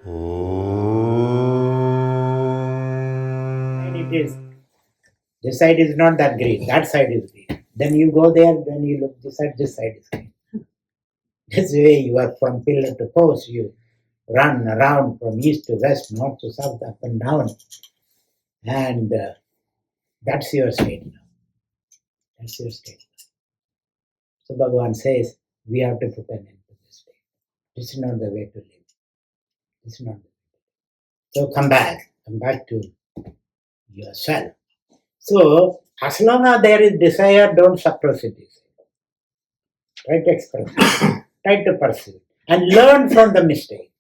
And it is, this side is not that green, that side is green. Then you go there, then you look this side is green. This way you are from pillar to post, you run around from east to west, north to south, up and down. And that's your state now. That's your state. So Bhagavan says, we have to put an end to this state. This is not the way to live. This is not the way. So come back to yourself. So as long as there is desire, don't suppress it. Try to express it. Try to pursue it. And learn from the mistake.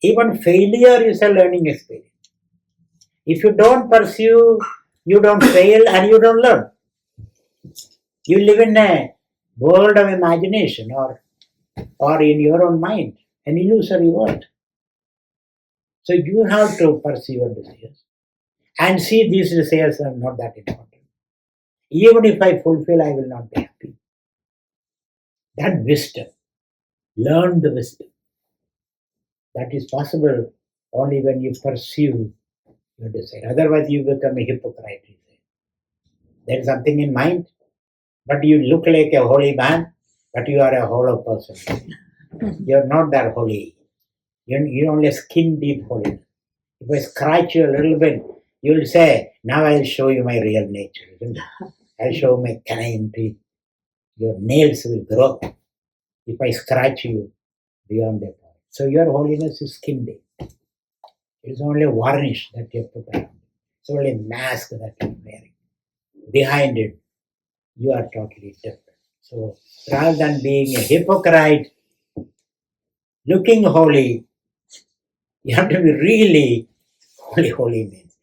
Even failure is a learning experience. If you don't pursue, you don't fail and you don't learn. You live in a world of imagination or in your own mind, an illusory world. So you have to pursue your desires and see these desires are not that important. Even if I fulfill, I will not be happy. That wisdom, learn the wisdom. That is possible only when you pursue your desire. Otherwise, you become a hypocrite. There is something in mind, but you look like a holy man, but you are a hollow person. You are not that holy. You're only a skin deep holiness. If I scratch you a little bit, you will say, now I'll show you my real nature. I'll show my kind teeth. Your nails will grow if I scratch you beyond that point. So your holiness is skin deep. It is only a varnish that you put around. It's only a mask that you're wearing. Behind it, you are totally different. So rather than being a hypocrite, looking holy, you have to be really holy means.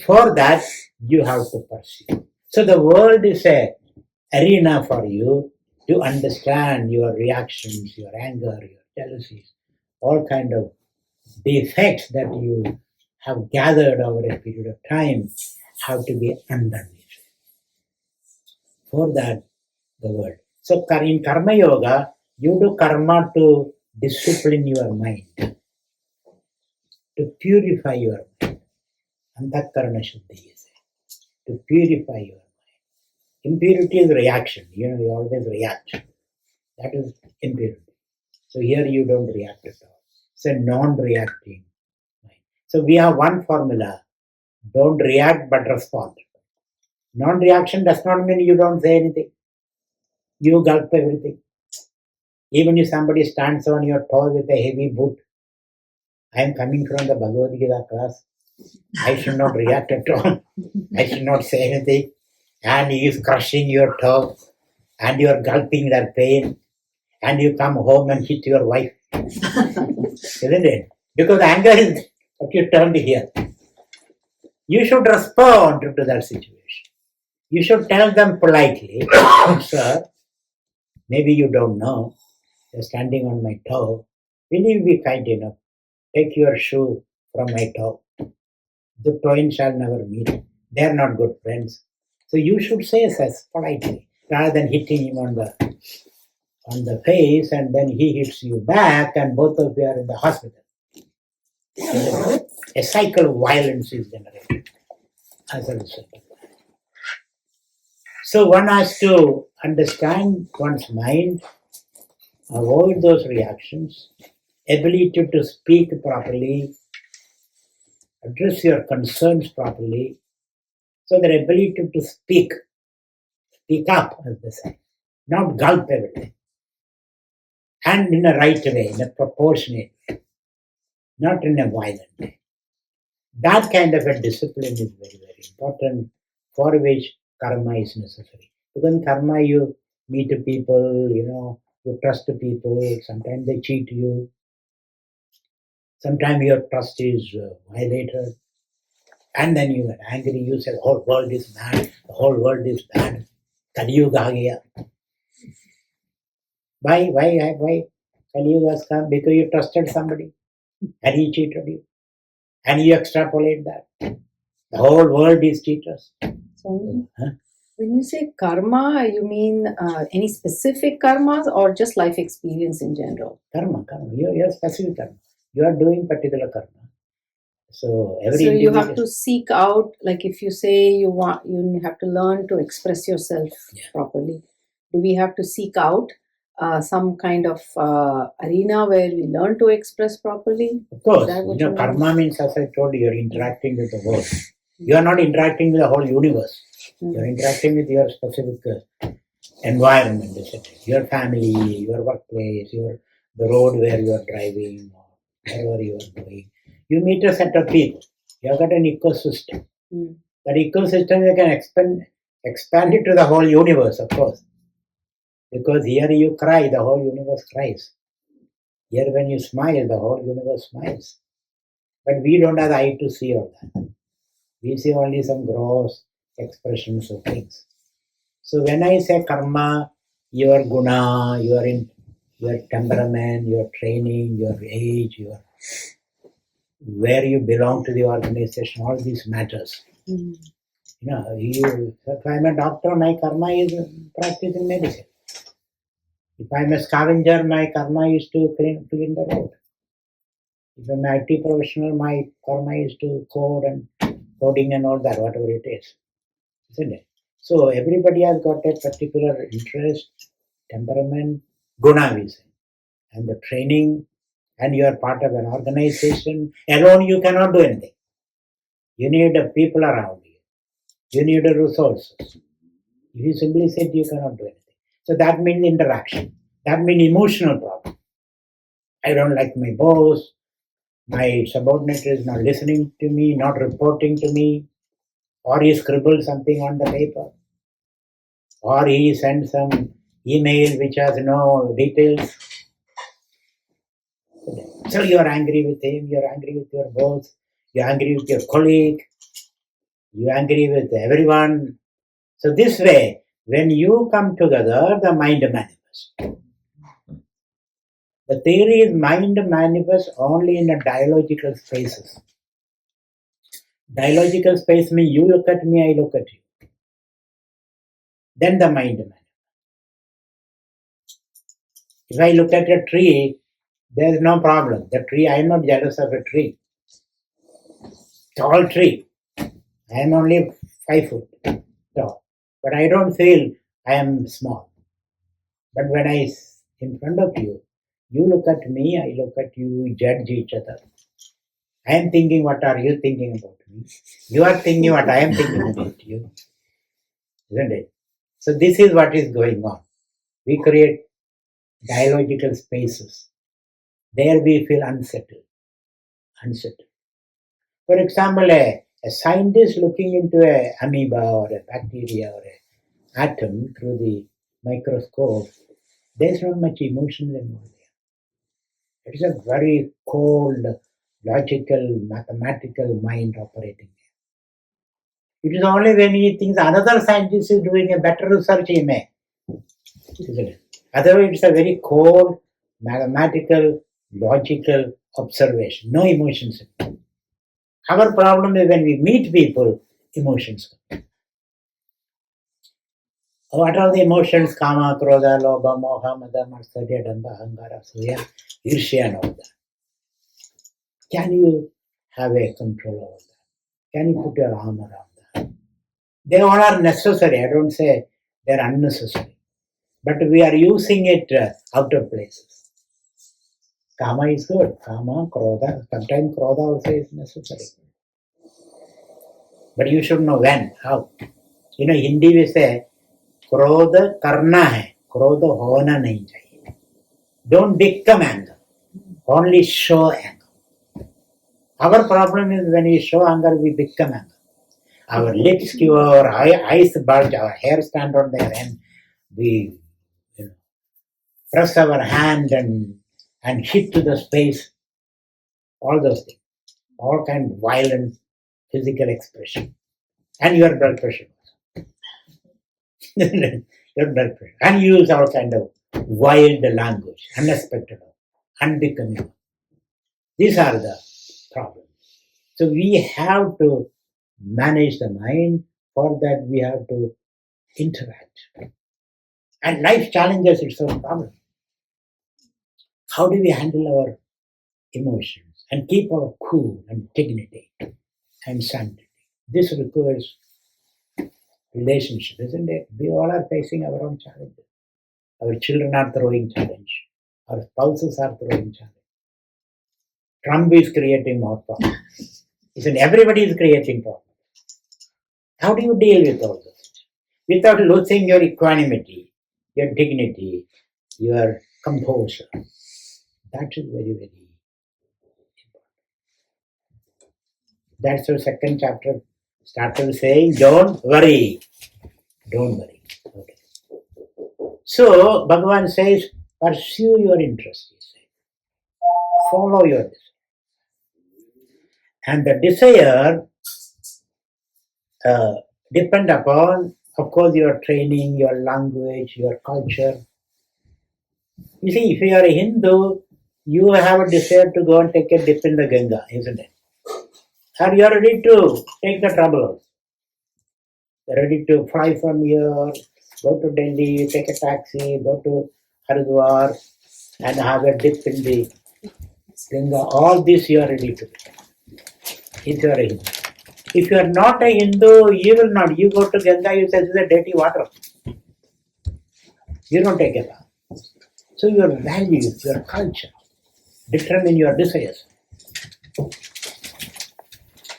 For that, you have to pursue. So the world is a arena for you to understand your reactions, your anger, your jealousies, all kind of defects that you have gathered over a period of time have to be undone. For that, the world. So in Karma Yoga, you do karma to discipline your mind, to purify your mind. Antakarana Shuddhi is to purify your mind. Impurity is reaction. You always react. That is impurity. So here you don't react at all. It's a non-reacting mind. So we have one formula. Don't react but respond. Non-reaction does not mean you don't say anything. You gulp everything. Even if somebody stands on your toe with a heavy boot, I am coming from the Bhagavad Gita class. I should not react at all. I should not say anything. And he is crushing your toe, and you are gulping that pain, and you come home and hit your wife. Isn't it? Because anger is what you turned here. You should respond to that situation. You should tell them politely, sir, maybe you don't know, you're standing on my toe. Will you be kind enough? Take your shoe from my toe. The twain shall never meet. They are not good friends. So you should say as politely, rather than hitting him on the face, and then he hits you back, and both of you are in the hospital. A cycle of violence is generated as a result of that. So one has to understand one's mind, avoid those reactions, ability to speak properly, address your concerns properly. So the ability to speak up, as they say, not gulp everything, and in a right way, in a proportionate way, not in a violent way. That kind of a discipline is very, very important, for which karma is necessary. Because in karma, you meet people, you trust people, sometimes they cheat you, sometimes your trust is violated, and then you are angry, you say, the whole world is bad, the whole world is bad, Kali Yuga aa gaya. Why Kali Yuga has come? Because you trusted somebody, and he cheated you. And you extrapolate that. The whole world is cheaters. So, when you say karma, you mean any specific karmas or just life experience in general? Karma. Your specific karma. You are doing particular karma. So every So you have individual- to seek out, like if you say you have to learn to express yourself properly. Do we have to seek out some kind of arena where we learn to express properly? Of course, Is that what you mean? karma means, as I told you, you're interacting with the world. You are not interacting with the whole universe. You're interacting with your specific environment, etc. Your family, your workplace, the road where you are driving, or wherever you are going. You meet a set of people. You have got an ecosystem. That ecosystem you can expand it to the whole universe, of course. Because here you cry, the whole universe cries. Here when you smile, the whole universe smiles. But we don't have the eye to see all that. We see only some gross expressions of things. So when I say karma, your guna, your temperament, your training, your age, where you belong to the organization, all these matters. If I'm a doctor, my karma is practicing medicine. If I'm a scavenger, my karma is to clean the road. If I'm an IT professional, my karma is to coding and all that, whatever it is. Isn't it? So everybody has got a particular interest, temperament, guna we say, and the training, and you are part of an organization. Alone you cannot do anything. You need people around you. You need resources. If you simply sit, you cannot do anything. So that means interaction. That means emotional problem. I don't like my boss. My subordinate is not listening to me, not reporting to me, or he scribbled something on the paper, or he sent some email which has no details. So you are angry with him, you are angry with your boss, you are angry with your colleague, you are angry with everyone. So this way, when you come together, the mind manifests. The theory is mind manifests only in the dialogical spaces. Dialogical space means you look at me, I look at you. Then the mind manifests. If I look at a tree, there is no problem. The tree, I am not jealous of a tree. Tall tree. I am only 5 foot tall. But I don't feel I am small. But when I in front of you, you look at me, I look at you, we judge each other. I am thinking, what are you thinking about me? You are thinking what I am thinking about you. Isn't it? So this is what is going on. We create dialogical spaces. There we feel unsettled. For example, a scientist looking into an amoeba or a bacteria or an atom through the microscope, there's not much emotion involved there. It is a very cold, logical, mathematical mind operating there. It is only when he thinks another scientist is doing a better research he may. Isn't it? Otherwise, it's a very cold, mathematical, logical observation. No emotions. Our problem is when we meet people, emotions come. What are the emotions? Kama, Krodha, Lobha, Moha, Mada, Matsarya, Danda, Ahangara, Suya, Irshya and all that. Can you have a control over that? Can you put your arm around that? They all are necessary. I don't say they're unnecessary. But we are using it out of places. Kama is good. Kama, Krodha. Sometimes Krodha also is necessary. But you should know when, how. In Hindi we say, Krodha karna hai, Krodha hona nahi chahiye. Don't become anger, only show anger. Our problem is when we show anger, we become anger. Our lips quiver, our eyes bulge, our hair stand on their end. We press our hand and hit to the space. All those things. All kind of violent physical expression. And your blood pressure. Your blood pressure. And use all kind of wild language, unexpected, unbecoming. These are the problems. So we have to manage the mind. For that we have to interact. And life challenges its own problem. How do we handle our emotions and keep our cool and dignity and sanctity. This requires relationship, isn't it? We all are facing our own challenges. Our children are throwing challenge. Our spouses are throwing challenge. Trump is creating more problems. Isn't everybody is creating problems? How do you deal with all this? Without losing your equanimity, your dignity, your composure. That is very, very important. That's the second chapter started saying, don't worry. Don't worry. Okay. So, Bhagavan says, pursue your interest, he says. Follow your desire. And the desire depend upon, of course, your training, your language, your culture. You see, if you are a Hindu, you have a desire to go and take a dip in the Ganga, isn't it? Or you are ready to take the trouble. You are ready to fly from here, go to Delhi, take a taxi, go to Haridwar, and have a dip in the Ganga. All this you are ready to do. If you are a Hindu. If you are not a Hindu, you will not. You go to Ganga, you say this is a dirty water. You don't take a bath. So your values, your culture, determine your desires.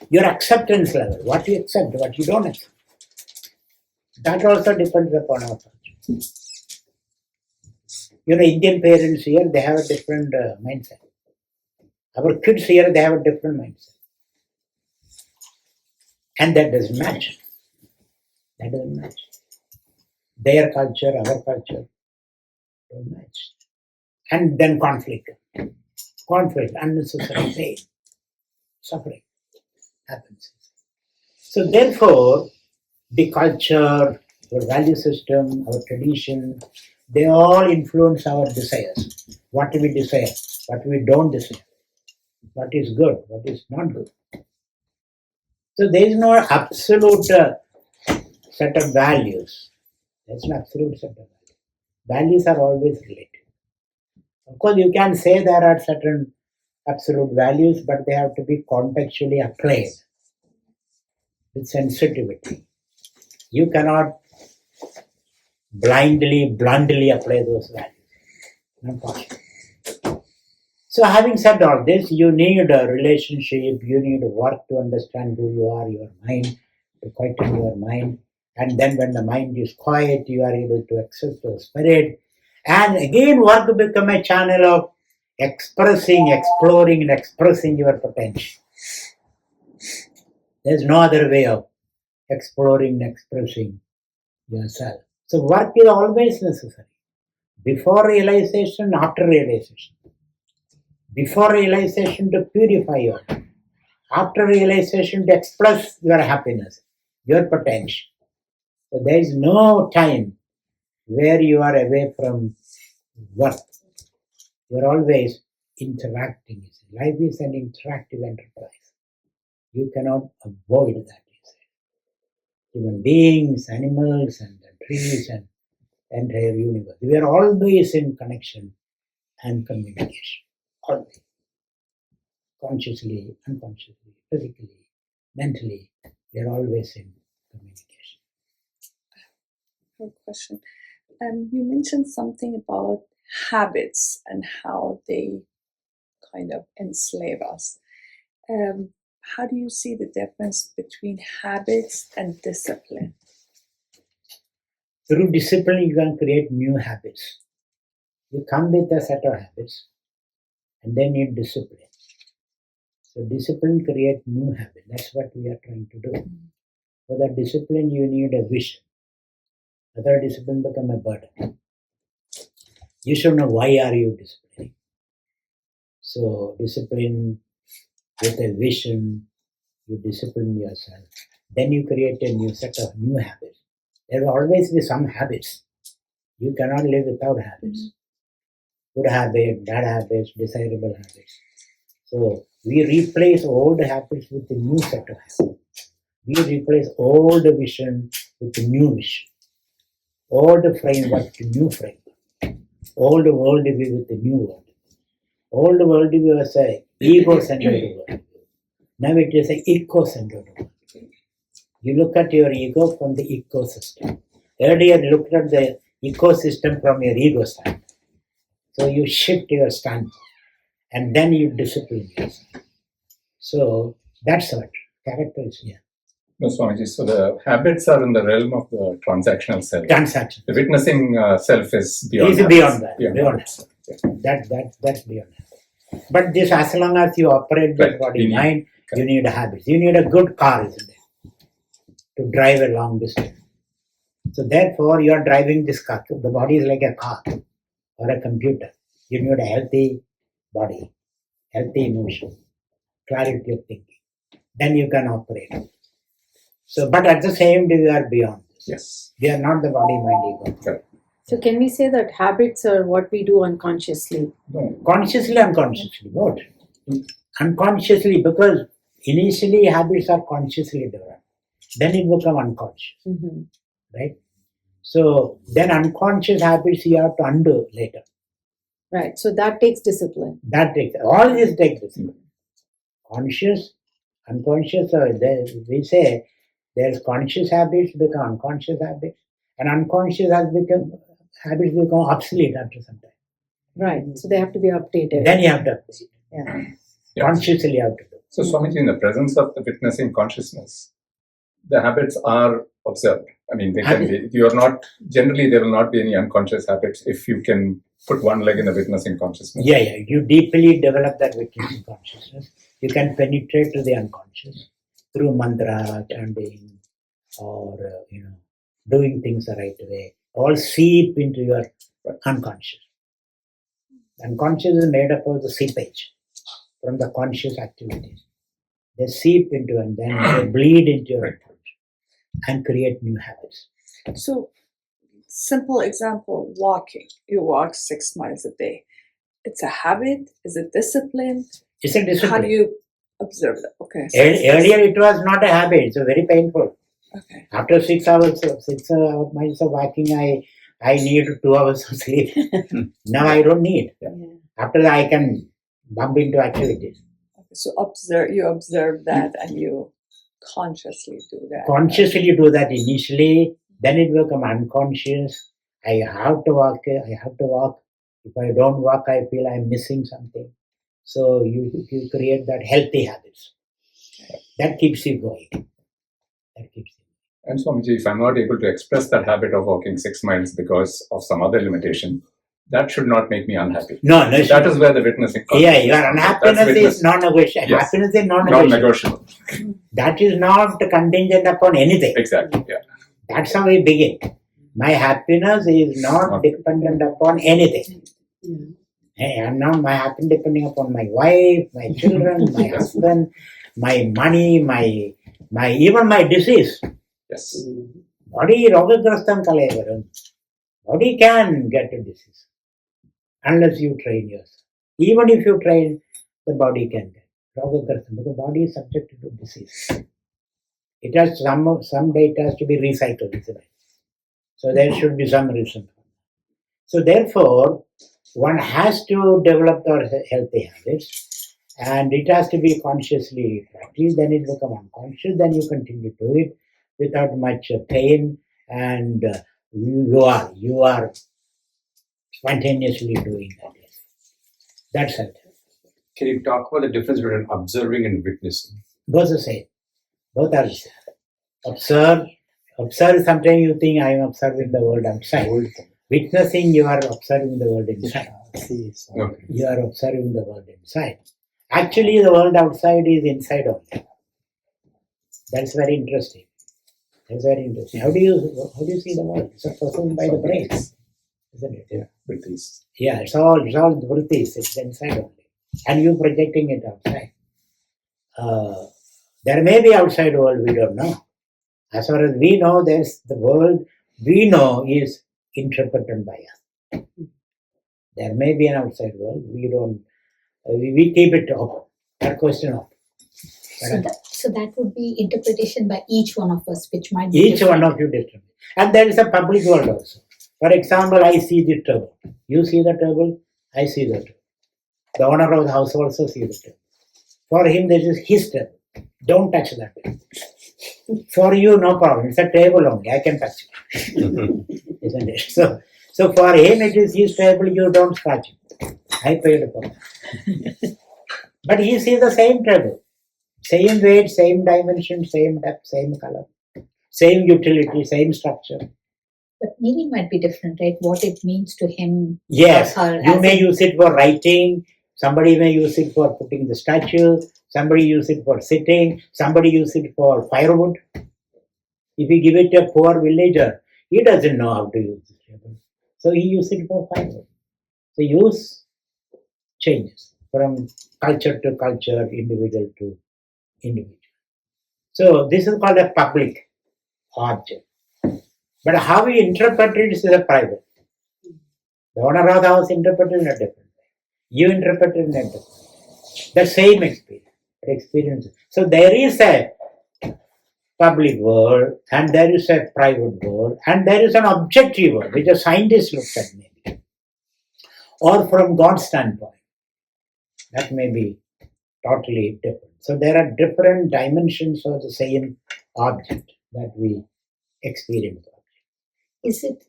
Your acceptance level, what you accept, what you don't accept. That also depends upon our culture. Indian parents here, they have a different mindset. Our kids here, they have a different mindset. And that doesn't match. That doesn't match. Their culture, our culture, don't match. And then conflict. Conflict, unnecessary pain, suffering happens. So therefore, the culture, our value system, our tradition, they all influence our desires. What we desire, what we don't desire, what is good, what is not good. So there is no absolute set of values. There's an absolute set of values. Values are always related. Of course, you can say there are certain absolute values, but they have to be contextually applied with sensitivity. You cannot bluntly apply those values. Not possible. So having said all this, you need a relationship, you need work to understand who you are, your mind, to quieten your mind. And then when the mind is quiet, you are able to access the spirit. And again, work become a channel of expressing, exploring and expressing your potential. There's no other way of exploring and expressing yourself. So work is always necessary. Before realization, after realization. Before realization to purify your life. After realization to express your happiness, your potential. So there is no time where you are away from work. You are always interacting. Life is an interactive enterprise. You cannot avoid that. Human beings, animals, and the trees, and the entire universe. We are always in connection and communication. Always. Consciously, unconsciously, physically, mentally, we are always in communication. Good question. You mentioned something about habits and how they kind of enslave us. How do you see the difference between habits and discipline? Through discipline, you can create new habits. You come with a set of habits and then you discipline. So discipline creates new habits. That's what we are trying to do. For that discipline, you need a vision. Other discipline become a burden. You should know why are you disciplining. So discipline with a vision, you discipline yourself. Then you create a new set of new habits. There will always be some habits. You cannot live without habits. Good habits, bad habits, desirable habits. So we replace old habits with a new set of habits. We replace old vision with a new vision. Old framework to new framework. Old worldview with the new world. Old worldview was a Ego-centered world. Now it is an eco-centered world. You look at your ego from the ecosystem. Earlier you looked at the ecosystem from your ego stand. So you shift your stand and then you discipline yourself. So that's what character is here. No, Swamiji, so the habits are in the realm of the transactional self. Transaction. The witnessing self is beyond Is habits. beyond that. Beyond habits. that. That's beyond that. But this, as long as you operate the Right. body mind, you need a habit. You need a good car, isn't it? To drive a long distance. So therefore, you are driving this car. The body is like a car or a computer. You need a healthy body, healthy emotion, clarity of thinking. Then you can operate. So, but at the same time, we are beyond this. Yes. We are not the body, mind, ego. Correct. So can we say that habits are what we do unconsciously? No. Consciously, unconsciously, both. Unconsciously, because initially habits are consciously developed. Then it becomes unconscious, Mm-hmm. right? So then unconscious habits you have to undo later. Right. So that takes discipline. That takes, all this takes discipline. Conscious, unconscious, we say there's conscious habits become unconscious habits, and unconscious habits become obsolete after some time. Right. So they have to be updated. Then you have to, Yeah. Yes. consciously you have to do. So, Swamiji, in the presence of the witnessing consciousness, the habits are observed. I mean, they can be, you are not, generally there will not be any unconscious habits if you can put one leg in the witnessing consciousness. Yeah, you deeply develop that witnessing consciousness. You can penetrate to the unconscious through mantra, chanting, or doing things the right way. All seep into your unconscious. Unconscious is made up of the seepage from the conscious activities. They seep into and then they bleed into your unconscious and create new habits. So, simple example, walking. You walk 6 miles a day. It's a habit? Is it discipline? It's a discipline. How do you observe that? Okay. So Earlier it was not a habit, it's very painful. okay. After 6 hours, 6 miles of walking, I need 2 hours of sleep. Now I don't need. Yeah. After that I can bump into activities. Okay. So you observe that and you consciously do that. Consciously do that initially, then it will become unconscious. I have to walk. If I don't walk, I feel I'm missing something. So you create that healthy habits. That keeps you going. And Swamiji, if I'm not able to express that habit of walking 6 miles because of some other limitation, that should not make me unhappy. No. That is where the witnessing Yeah, your unhappiness is non-negotiable. Yes. Happiness is non-negotiable. Non-negotiable. That is not contingent upon anything. Exactly, yeah. That's how we begin. My happiness is not dependent upon anything. My happiness depending upon my wife, my children, my husband, my money, even my disease. Yes. Body rogagrastam kalavaram. Body can get a disease unless you train yourself. Even if you train, the body can get rogagrastam because body is subjected to disease. It has someday it has to be recycled, isn't it? So there should be some reason. So therefore, one has to develop their healthy habits, and it has to be consciously practiced. Then it becomes unconscious. Then you continue to do it without much pain, and you are spontaneously doing that. That's it. Can you talk about the difference between observing and witnessing? Both the same. Both are the same. Observe. Sometimes you think I am observing the world outside. Witnessing, you are observing the world inside. Okay. You are observing the world inside. Actually, the world outside is inside only. That's very interesting. How do you see the world? It's perceived by the brain, isn't it? Yeah, with these. Yeah, it's all vrittis. It's inside only, and you projecting it outside. There may be outside world we don't know. As far as we know, there's the world we know is interpreted by us. There may be an outside world. We don't. We keep it open. That question open. So that would be interpretation by each one of us, which might be Each different. one of you different. And there is a public world also. For example, I see the table. You see the table, I see the table. The owner of the house also sees the table. For him, this is his table. Don't touch that. For you, no problem. It's a table only. I can touch it. Isn't it? So for him, it is his table. You don't scratch it. I paid for that. But he sees the same table. Same weight, same dimension, same depth, same color. Same utility, same structure. But meaning might be different, right? What it means to him. Yes, or her you as may in- use it for writing, somebody may use it for putting the statue, somebody use it for sitting, somebody use it for firewood. If you give it to a poor villager, he doesn't know how to use this table. So he uses it for firewood. So use changes from culture to culture, individual to individual. So this is called a public object. But how we interpret it is a private. The owner of the house interpreted in a different way. You interpret it in a different way. The same experience. So there is a public world and there is a private world and there is an objective world which a scientist looks at maybe. Or from God's standpoint. That may be totally different. So there are different dimensions of the same object that we experience. Is it,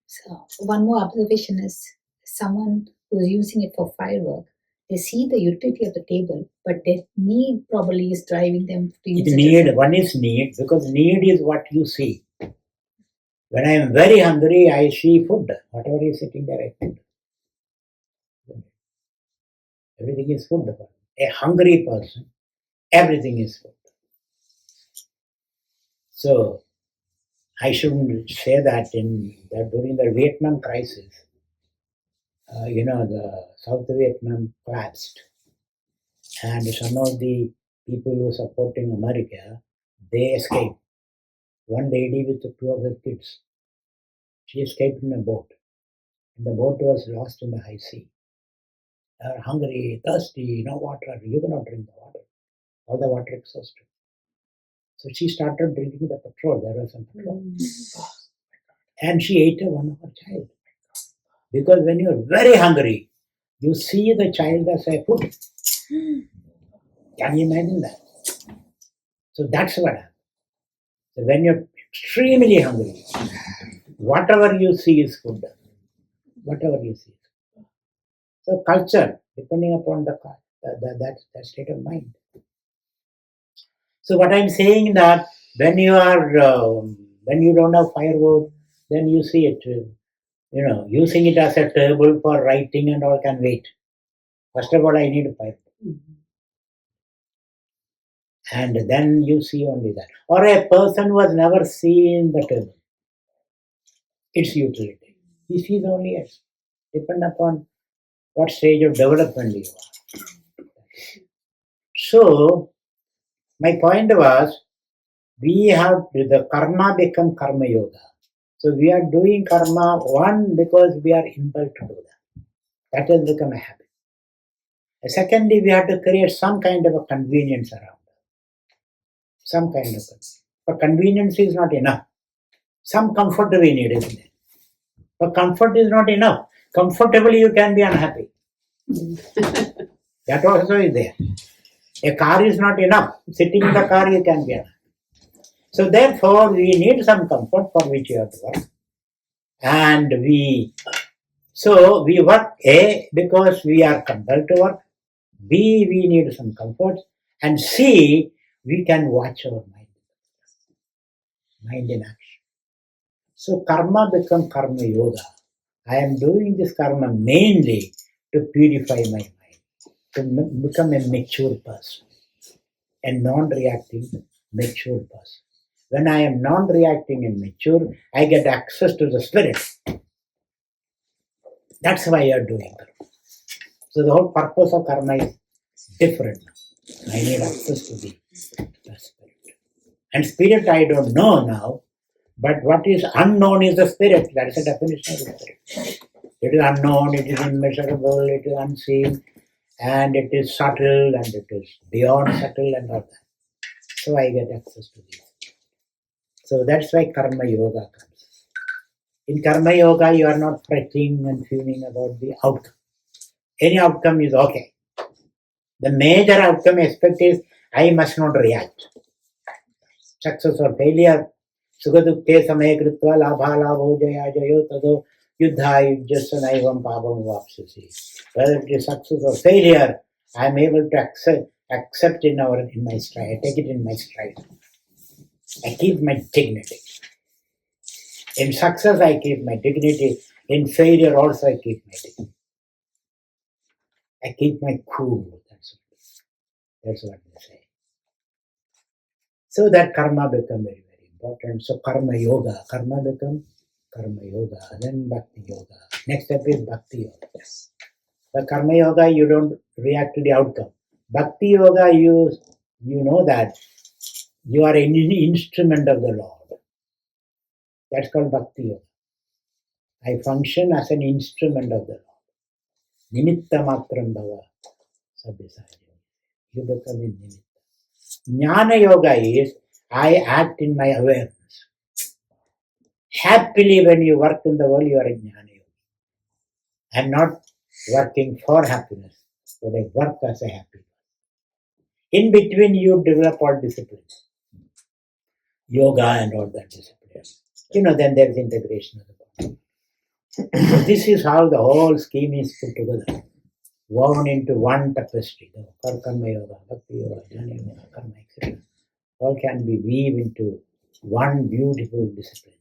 so one more observation is someone who's using it for firework, they see the utility of the table, but their need probably is driving them to use it. One is need, because need is what you see. When I am very hungry, I see food. Whatever is sitting there, I food. Everything is food. A hungry person, everything is food. So, I shouldn't say that during the Vietnam crisis, the South Vietnam collapsed. And some of the people who were supporting America, they escaped. One lady with two of her kids, she escaped in a boat. And the boat was lost in the high sea. They are hungry, thirsty, no water. You cannot drink the water. All the water exhausted. So she started drinking the petrol. There was some petrol. And she ate one of her child. Because when you are very hungry, you see the child as a food. Can you imagine that? So that's what happens. So when you're extremely hungry, whatever you see is food. Whatever you see. So culture, depending upon that state of mind. So what I'm saying that when you don't have firewood, then you see it, using it as a table for writing and all can wait. First of all, I need a firewood. And then you see only that. Or a person who has never seen the table, its utility. He sees only it. Depend upon what stage of development you are. So, my point was, we have the karma become karma yoga. So we are doing karma, one, because we are impelled to do that. That has become a habit. Secondly, we have to create some kind of a convenience around it. Some kind of convenience. But convenience is not enough. Some comfort we need, isn't it? But comfort is not enough. Comfortably you can be unhappy. That also is there. A car is not enough. Sitting in the car you can be unhappy. So therefore we need some comfort for which you have to work. And we work A, because we are compelled to work. B, we need some comfort. And C, we can watch our mind. Mind in action. So karma becomes karma yoga. I am doing this karma mainly to purify my mind, to become a mature person, a non-reacting, mature person. When I am non-reacting and mature, I get access to the spirit. That's why you are doing karma. So the whole purpose of karma is different. I need access to the spirit. And spirit I don't know now, but what is unknown is the spirit. That is the definition of the spirit. It is unknown, it is immeasurable, it is unseen, and it is subtle, and it is beyond subtle and all that. So I get access to this. So that's why karma yoga comes. In karma yoga, you are not fretting and fuming about the outcome. Any outcome is okay. The major outcome aspect is I must not react. Success or failure, sukha-dukkhe samaya kritva labha labho jaya jayo tado yuddha yujjasya naivam pabam vapsasi. Whether it is success or failure, I am able to accept in my stride. I take it in my stride. I keep my dignity. In success, I keep my dignity. In failure, also I keep my dignity. I keep my cool. That's what they say. So that karma become very, very important. So karma yoga. Karma become karma yoga. Then bhakti yoga. Next step is bhakti yoga. Yes. But karma yoga, you don't react to the outcome. Bhakti yoga, you know that you are an instrument of the Lord. That's called bhakti yoga. I function as an instrument of the Lord. Nimitta matram bhava sabyasaja. You become in nimitta. Jnana yoga is I act in my awareness. Happily, when you work in the world, you are in jnana yoga. I am not working for happiness, but I work as a happiness. In between, you develop all disciplines, yoga and all that disciplines. Then there is integration of the body. So this is how the whole scheme is put together, woven into one tapestry. The karma yoga, bhakti yoga, jnana yoga, karma, etc. All can be weaved into one beautiful discipline.